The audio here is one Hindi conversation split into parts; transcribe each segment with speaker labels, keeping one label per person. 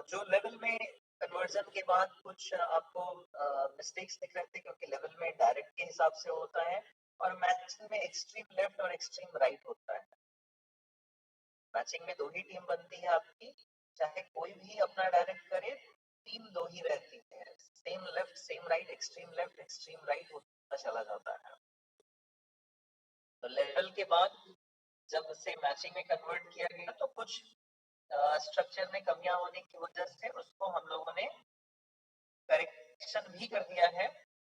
Speaker 1: जो लेवल में कन्वर्जन के बाद कुछ आपको मिस्टेक्स दिख रहे थे, क्योंकि लेवल में डायरेक्ट के हिसाब से होता है और मैचिंग में एक्सट्रीम लेफ्ट और एक्सट्रीम राइट होता है। मैचिंग में दो ही टीम बनती है आपकी, चाहे कोई भी अपना डायरेक्ट करे, टीम दो ही रहती है, same left same right, extreme right होता चला जाता है। तो लेवल के बाद जब उसे मैचिंग में कन्वर्ट किया गया तो कुछ स्ट्रक्चर में कमियां होने की वजह से उसको हम लोगों ने करेक्शन भी कर दिया है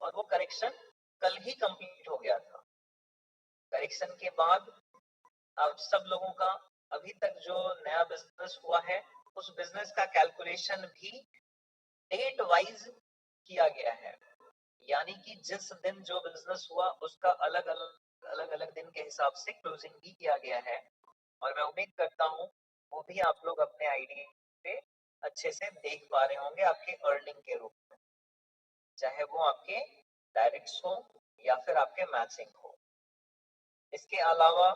Speaker 1: और वो करेक्शन कल ही कंप्लीट हो गया था। करेक्शन के बाद अब सब लोगों का अभी तक जो नया बिजनेस हुआ है उस बिजनेस का कैलकुलेशन भी डेट वाइज किया गया है, यानी कि जिस दिन जो बिजनेस हुआ उसका अलग अलग दिन के हिसाब से क्लोजिंग भी किया गया है। और मैं उम्मीद करता हूँ वो भी आप लोग अपने आईडी पे अच्छे से देख पा रहे होंगे आपके अर्निंग के रूप में, चाहे वो आपके डायरेक्ट्स हो या फिर आपके मैचिंग हो। इसके अलावा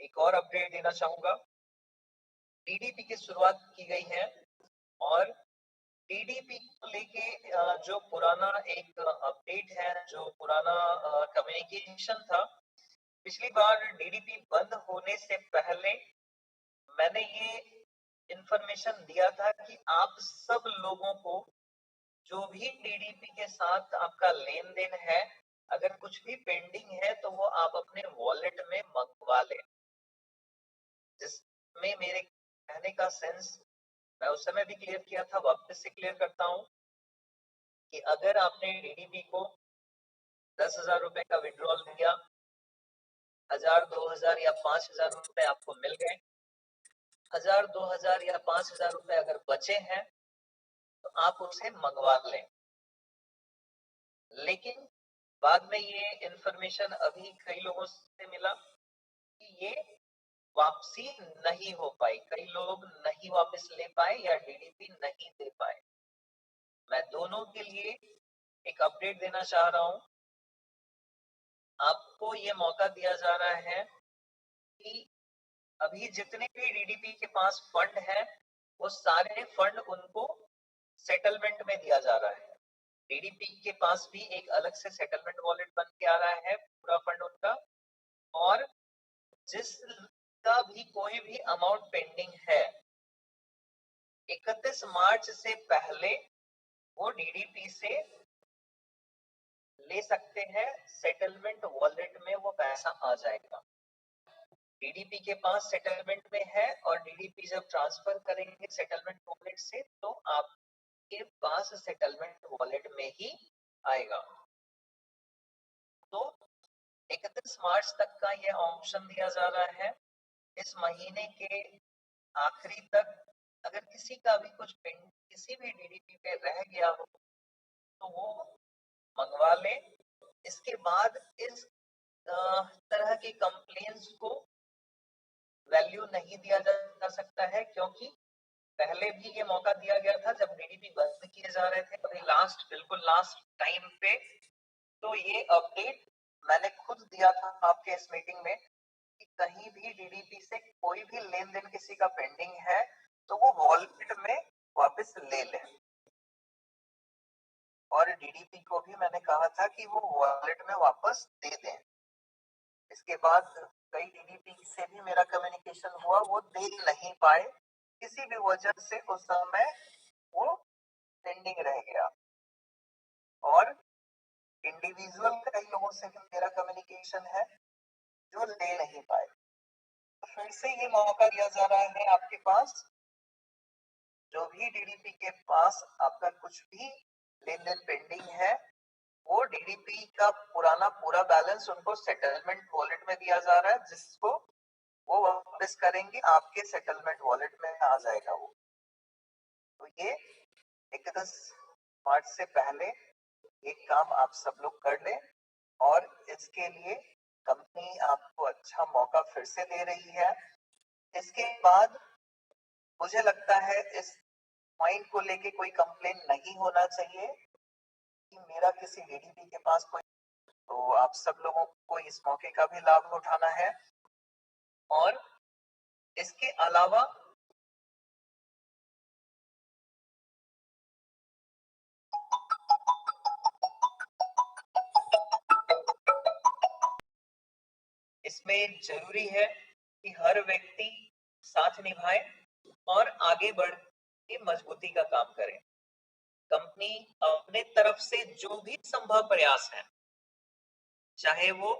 Speaker 1: एक और अपडेट देना चाहूंगा। डीडीपी की शुरुआत की गई है और डीडीपी को लेके जो पुराना एक अपडेट है, जो पुराना कम्युनिकेशन था, पिछली बार डीडीपी बंद होने से पहले मैंने ये इंफॉर्मेशन दिया था कि आप सब लोगों को जो भी डीडीपी के साथ आपका लेन देन है, अगर कुछ भी पेंडिंग है तो वो आप अपने वॉलेट में मंगवा लें। जिसमें मेरे कहने का सेंस मैं उस समय भी क्लियर किया था, वापस से क्लियर करता हूँ कि अगर आपने डीडीपी को 10,000 रुपए का विड्रॉल दिया, 1,000 2,000 या 5,000 रुपए आपको मिल गए, 1,000 2,000 या 5,000 रुपए अगर बचे हैं तो आप उसे मंगवा लें। लेकिन बाद में ये इंफॉर्मेशन अभी कई लोगों से मिला कि ये वापसी नहीं हो पाई, कई लोग नहीं वापस ले पाए या डीडीपी नहीं दे पाए। मैं दोनों के लिए एक अपडेट देना चाह रहा हूं। आपको ये मौका दिया जा रहा है कि अभी जितने भी डीडीपी के पास फंड है वो सारे फंड उनको सेटलमेंट में दिया जा रहा है। डीडीपी के पास भी एक अलग से सेटलमेंट वॉलेट बन के आ रहा है पूरा फंड उनका, और जिसका भी कोई भी अमाउंट पेंडिंग है 31 मार्च से पहले वो डीडीपी से ले सकते हैं, सेटलमेंट वॉलेट में वो पैसा आ जाएगा। डीडीपी के पास सेटलमेंट में है और डीडीपी जब ट्रांसफर करेंगे सेटलमेंट वॉलेट से तो आपके पास सेटलमेंट वॉलेट में ही आएगा। तो 31 मार्च तक का ये ऑप्शन दिया जा रहा है। इस महीने के आखिरी तक अगर किसी का भी कुछ किसी भी डीडीपी पे रह गया हो तो वो मंगवा ले। इसके बाद इस तरह की कंप्लेंट्स को वैल्यू नहीं दिया जा सकता है, क्योंकि पहले भी ये मौका दिया गया था जब डीडीपी बंद किए जा रहे थे, अभी बिल्कुल लास्ट टाइम पे। तो ये अपडेट मैंने खुद दिया था आपके इस मीटिंग में कि कहीं भी डीडीपी से कोई भी लेन देन किसी का पेंडिंग है तो वो वॉलेट में वापस ले लें। और डीडीपी को भी मैंने कहा था कि वो वॉलेट में वापस दे दें। इसके बाद कई डीडीपी से भी मेरा कम्युनिकेशन हुआ, वो दे नहीं पाए, किसी भी वजह से उस समय वो पेंडिंग रह गया। और इंडिविजुअल कई लोगों से भी मेरा कम्युनिकेशन है जो ले नहीं पाए। तो फिर से ये मौका दिया जा रहा है आपके पास, जो भी डीडीपी के पास आपका कुछ भी लेन देन पेंडिंग है वो डीडीपी का पूरा बैलेंस उनको सेटलमेंट वॉलेट में दिया जा रहा है, जिसको वो वापस करेंगे आपके सेटलमेंट वॉलेट में आ जाएगा वो। तो ये 31 मार्च से पहले एक काम आप सब लोग कर लें और इसके लिए कंपनी आपको अच्छा मौका फिर से दे रही है। इसके बाद मुझे लगता है इस पॉइंट को लेके कोई कंप्लेन नहीं होना चाहिए कि मेरा किसी डीडीपी के पास कोई, तो आप सब लोगों को इस मौके का भी लाभ उठाना है। और इसके अलावा इसमें जरूरी है कि हर व्यक्ति साथ निभाए और आगे बढ़ के मजबूती का काम करे। कंपनी अपने तरफ से जो भी संभव प्रयास है, चाहे वो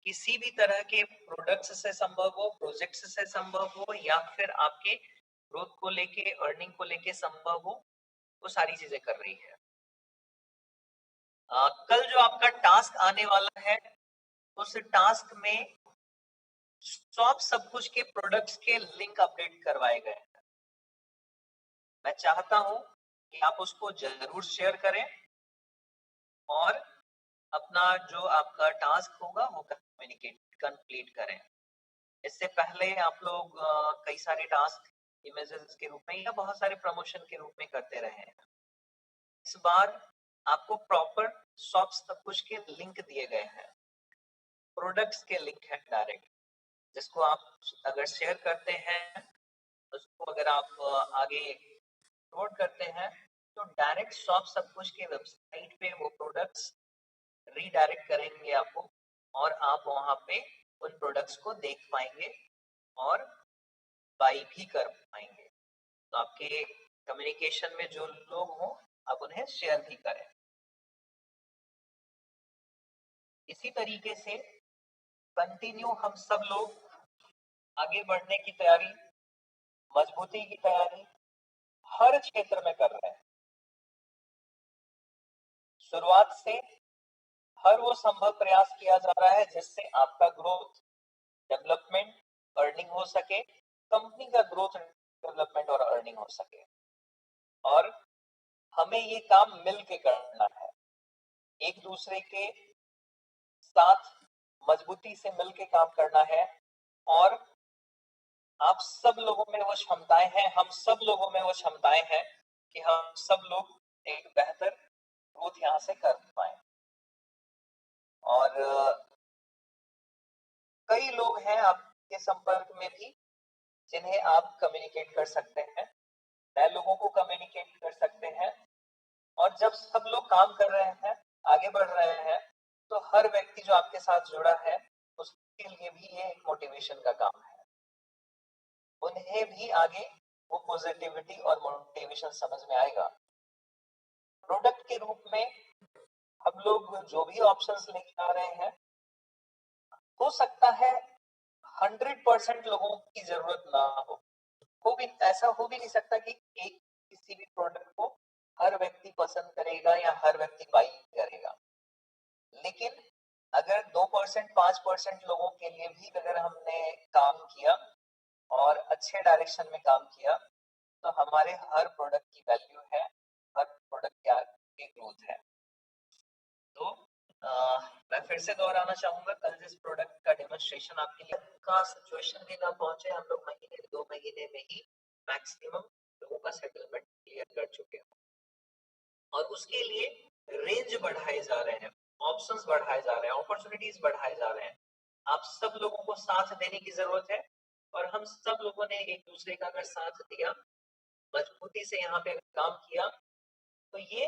Speaker 1: किसी भी तरह के प्रोडक्ट्स से संभव हो, प्रोजेक्ट्स से संभव हो, या फिर आपके ग्रोथ को लेके, अर्निंग को लेके संभव हो, वो सारी चीजें कर रही है। कल जो आपका टास्क आने वाला है, उस टास्क में सब कुछ के प्रोडक्ट्स के लिंक अपडेट करवाए गए हैं। मैं चाहता हूं कि आप उसको जरूर शेयर करें और अपना जो आपका टास्क होगा वो कंप्लीट करें। इससे पहले आप लोग कई सारे टास्क इमेजेस के रूप में या बहुत सारे प्रमोशन के रूप में करते रहे हैं। इस बार आपको प्रॉपर सब कुछ के लिंक दिए गए हैं, प्रोडक्ट्स के लिंक है डायरेक्ट, जिसको आप अगर शेयर करते हैं, उसको अगर आप आगे नोट करते हैं, तो डायरेक्ट सब कुछ के वेबसाइट पे वो प्रोडक्ट्स रीडायरेक्ट करेंगे आपको, और आप वहां पे उन प्रोडक्ट्स को देख पाएंगे और बाई भी कर पाएंगे। तो आपके कम्युनिकेशन में जो लोग हों, आप उन्हें शेयर भी करें। इसी तरीके से कंटिन्यू हम सब लोग आगे बढ़ने की तैयारी, मजबूती की तैयारी हर क्षेत्र में कर रहे हैं। शुरुआत से हर वो संभव प्रयास किया जा रहा है जिससे आपका ग्रोथ, डेवलपमेंट, अर्निंग हो सके, कंपनी का ग्रोथ, डेवलपमेंट और अर्निंग हो सके। और हमें ये काम मिल के करना है, एक दूसरे के साथ मजबूती से मिल के काम करना है। और आप सब लोगों में वो क्षमताएं हैं, हम सब लोगों में वो क्षमताएं हैं कि हम सब लोग एक बेहतर ग्रोथ यहाँ से कर पाए। और कई लोग हैं आपके संपर्क में भी जिन्हें आप कम्युनिकेट कर सकते हैं, नए लोगों को कम्युनिकेट कर सकते हैं। और जब सब लोग काम कर रहे हैं, आगे बढ़ रहे हैं, तो हर व्यक्ति जो आपके साथ जुड़ा है उसके लिए भी ये एक मोटिवेशन का काम है। उन्हें भी आगे वो पॉजिटिविटी और मोटिवेशन समझ में आएगा। प्रोडक्ट के रूप में हम लोग जो भी ऑप्शंस लेके आ रहे हैं, हो सकता है 100% लोगों की जरूरत ना हो भी, ऐसा हो भी नहीं सकता कि एक किसी भी प्रोडक्ट को हर व्यक्ति पसंद करेगा या हर व्यक्ति बाई करेगा। लेकिन अगर 2%, 5% लोगों के लिए भी अगर हमने काम किया और अच्छे डायरेक्शन में काम किया, तो हमारे हर प्रोडक्ट की वैल्यू है, हर प्रोडक्ट की आगे ग्रोथ है। तो मैं फिर से दोहराना चाहूंगा, कल जिस प्रोडक्ट का डेमोन्स्ट्रेशन आपके लिए का सिचुएशन में ना पहुंचे, हम लोग महीने 2 महीने में ही मैक्सिमम लोगों का सेटलमेंट क्लियर कर चुके हैं। और उसके लिए रेंज बढ़ाए जा रहे हैं, ऑप्शंस बढ़ाए जा रहे हैं, अपॉर्चुनिटीज बढ़ाए जा रहे हैं। आप सब लोगों को साथ देने की जरूरत है, और हम सब लोगों ने एक दूसरे का अगर साथ दिया, मजबूती से यहाँ पे काम किया, तो ये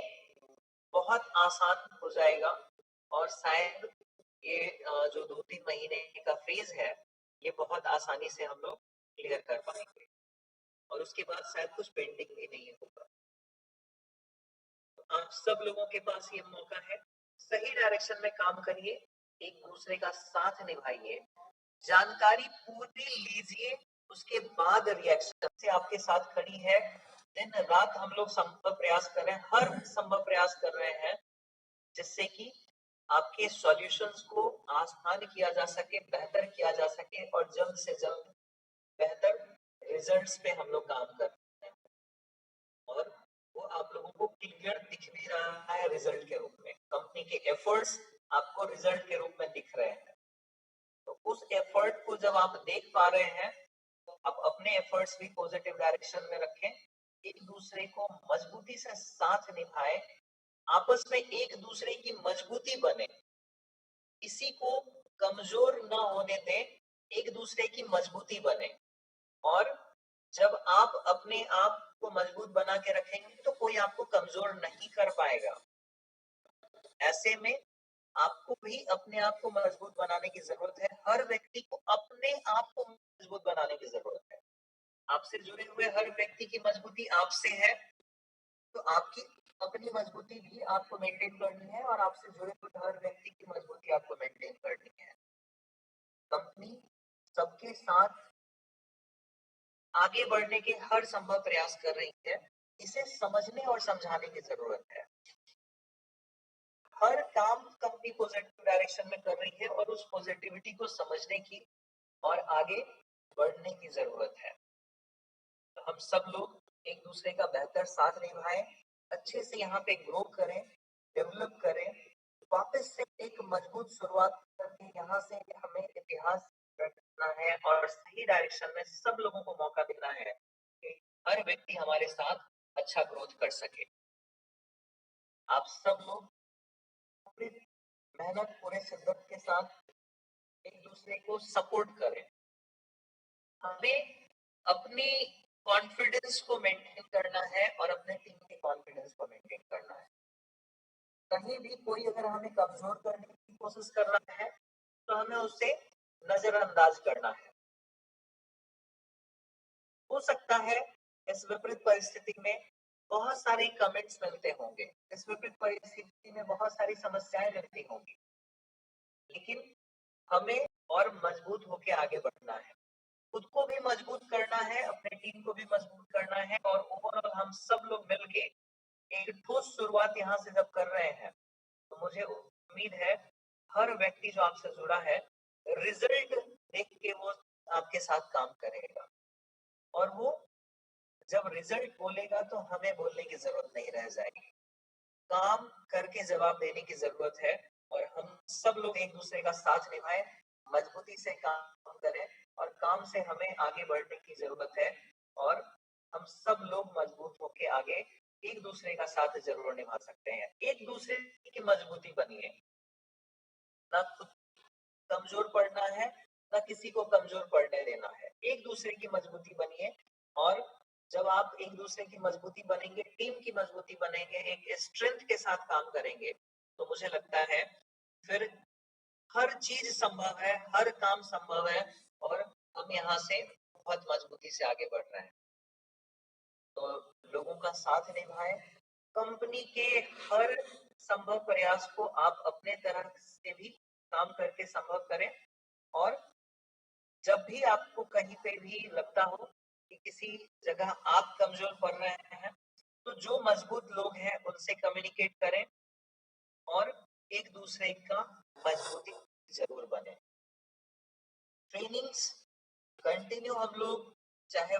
Speaker 1: बहुत आसान हो जाएगा। और शायद ये जो 2-3 महीने का फेज है, ये बहुत आसानी से हम लोग क्लियर कर पाएंगे, और उसके बाद शायद कुछ पेंडिंग भी नहीं होगा। आप सब लोगों के पास ये मौका है, सही डायरेक्शन में काम करिए, एक दूसरे का साथ निभाइए, जानकारी पूरी लीजिए, उसके बाद रिएक्शन से आपके साथ खड़ी है। दिन रात हम लोग संभव प्रयास कर रहे हैं, हर संभव प्रयास कर रहे हैं, जिससे कि आपके सॉल्यूशंस को आसान किया जा सके, बेहतर किया जा सके, और जल्द से जल्द बेहतर रिजल्ट्स पे हम लोग काम कर रहे हैं। और वो आप लोगों को क्लियर दिख भी रहा है रिजल्ट के रूप में, कंपनी के एफर्ट्स आपको रिजल्ट के रूप में दिख रहे हैं। तो उस एफर्ट को जब आप देख पा रहे हैं, तो आप अपने एफर्ट्स भी पॉजिटिव डायरेक्शन में रखें, एक दूसरे को मजबूती से साथ निभाए, आपस में एक दूसरे की मजबूती बने, किसी को कमजोर न होने दें, एक दूसरे की मजबूती बने। और जब आप अपने आप को मजबूत बना के रखेंगे, तो कोई आपको कमजोर नहीं कर पाएगा। ऐसे में आपको भी अपने आप को मजबूत बनाने की जरूरत है। हर व्यक्ति को अपने आप को मजबूत बनाने की जरूरत है। आपसे जुड़े हुए हर व्यक्ति की मजबूती आपसे है, तो आपकी अपनी मजबूती भी आपको मेंटेन करनी है और आपसे जुड़े हुए हर व्यक्ति की मजबूती आपको मेंटेन करनी है। कंपनी सबके साथ आगे बढ़ने के हर संभव प्रयास कर रही है। इसे समझने और समझाने की जरूरत है। हर काम कंपनी पॉजिटिव डायरेक्शन में कर रही है और उस पॉजिटिविटी को समझने की और आगे बढ़ने की जरूरत है। तो हम सब लोग एक दूसरे का बेहतर साथ निभाएं, अच्छे से यहाँ पे ग्रो करें, डेवलप करें, वापस से एक मजबूत शुरुआत करके यहाँ से हमें इतिहास रखना है और सही डायरेक्शन में सब लोगों को मौका देना है कि हर व्यक्ति हमारे साथ अच्छा ग्रोथ कर सके। आप सब लोग पूरी मेहनत, पूरे शिद्दत के साथ एक दूसरे को सपोर्ट करें। हमें अपनी कॉन्फिडेंस को मेंटेन करना है और अपने टीम के कॉन्फिडेंस को मेंटेन करना है। कहीं भी कोई अगर हमें कमजोर करने की कोशिश कर रहा है तो हमें उसे नजरअंदाज करना है। हो सकता है इस विपरीत परिस्थिति में बहुत सारे कमेंट्स मिलते होंगे, इस विपरीत परिस्थिति में बहुत सारी समस्याएं मिलती होंगी, लेकिन हमें और मजबूत होकर आगे बढ़ना है। खुद को भी मजबूत करना है, अपने टीम को भी मजबूत करना है और ओवरऑल हम सब लोग मिलके एक ठोस शुरुआत यहाँ से जब कर रहे हैं तो मुझे उम्मीद है हर व्यक्ति जो आपसे जुड़ा है रिजल्ट देख के वो आपके साथ काम करेगा और वो जब रिजल्ट बोलेगा तो हमें बोलने की जरूरत नहीं रह जाएगी। काम करके जवाब देने की जरूरत है और हम सब लोग एक दूसरे का साथ निभाएं, मजबूती से काम करें और काम से हमें आगे बढ़ने की जरूरत है और हम सब लोग मजबूत होके आगे एक दूसरे का साथ जरूर निभा सकते हैं। एक दूसरे की मजबूती बनिए, ना खुद कमजोर पड़ना है ना किसी को कमजोर पड़ने देना है। एक दूसरे की मजबूती बनिए और जब आप एक दूसरे की मजबूती बनेंगे, टीम की मजबूती बनेंगे, एक स्ट्रेंथ के साथ काम करेंगे, तो मुझे लगता है फिर हर चीज संभव है, हर काम संभव है और हम यहाँ से बहुत मजबूती से आगे बढ़ रहे हैं। तो लोगों का साथ निभाएं, कंपनी के हर संभव प्रयास को आप अपने तरह से भी काम करके संभव करें और जब भी आपको कहीं पे भी लगता हो कि किसी जगह आप कमजोर पड़ रहे हैं तो जो मजबूत लोग हैं उनसे कम्युनिकेट करें और एक दूसरे का मजबूती जरूर बने। ट्रेनिंग्स कंटिन्यू हम लोग चाहे